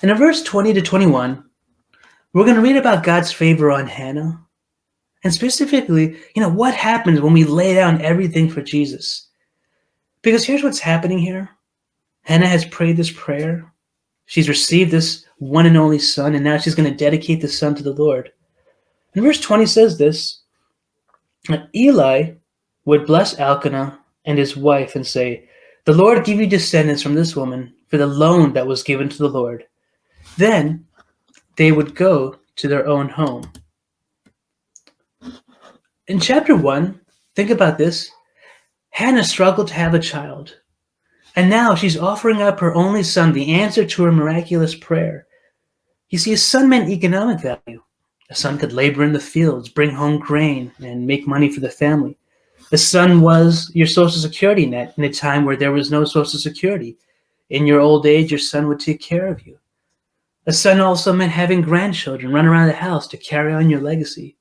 And in verse 20 to 21, we're going to read about God's favor on Hannah. And specifically, what happens when we lay down everything for Jesus? Because here's what's happening here. Hannah has prayed this prayer. She's received this one and only son, and now she's going to dedicate the son to the Lord. And verse 20 says this: Eli would bless Elkanah and his wife and say, "The Lord give you descendants from this woman for the loan that was given to the Lord." Then they would go to their own home. In chapter 1, think about this. Hannah struggled to have a child. And now she's offering up her only son, the answer to her miraculous prayer. You see, a son meant economic value. A son could labor in the fields, bring home grain, and make money for the family. The son was your social security net in a time where there was no social security. In your old age, your son would take care of you. A son also meant having grandchildren run around the house to carry on your legacy.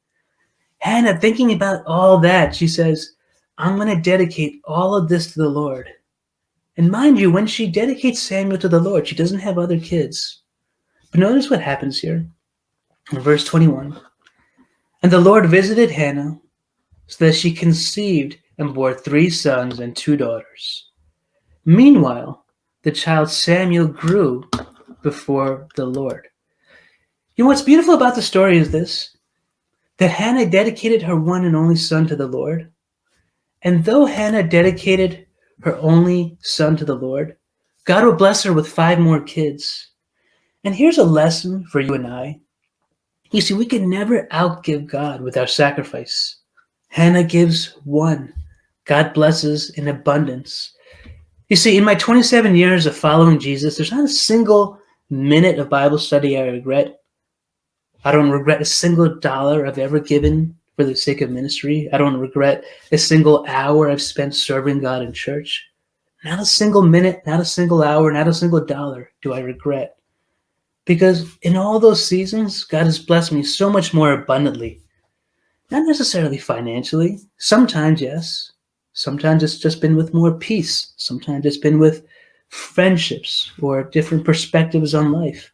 Hannah, thinking about all that, she says, I'm going to dedicate all of this to the Lord. And mind you, when she dedicates Samuel to the Lord, she doesn't have other kids. But notice what happens here in verse 21. And the Lord visited Hannah so that she conceived and bore 3 sons and 2 daughters. Meanwhile, the child Samuel grew before the Lord. What's beautiful about the story is this, that Hannah dedicated her one and only son to the Lord. And though Hannah dedicated her only son to the Lord, God will bless her with 5 more kids. And here's a lesson for you and I. You see, we can never outgive God with our sacrifice. Hannah gives 1. God blesses in abundance. You see, in my 27 years of following Jesus, there's not a single minute of Bible study I regret. I don't regret a single dollar I've ever given for the sake of ministry. I don't regret a single hour I've spent serving God in church. Not a single minute, not a single hour, not a single dollar do I regret. Because in all those seasons, God has blessed me so much more abundantly. Not necessarily financially. Sometimes, yes. Sometimes it's just been with more peace. Sometimes it's been with friendships or different perspectives on life.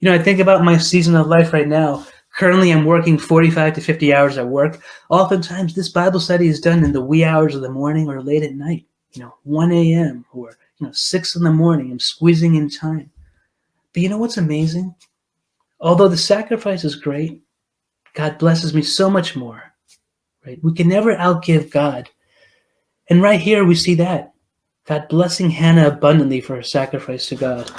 I think about my season of life right now. Currently, I'm working 45 to 50 hours at work. Oftentimes, this Bible study is done in the wee hours of the morning or late at night. 1 a.m. or 6 in the morning. I'm squeezing in time. But you know what's amazing? Although the sacrifice is great, God blesses me so much more. Right? We can never outgive God. And right here we see that. God blessing Hannah abundantly for her sacrifice to God.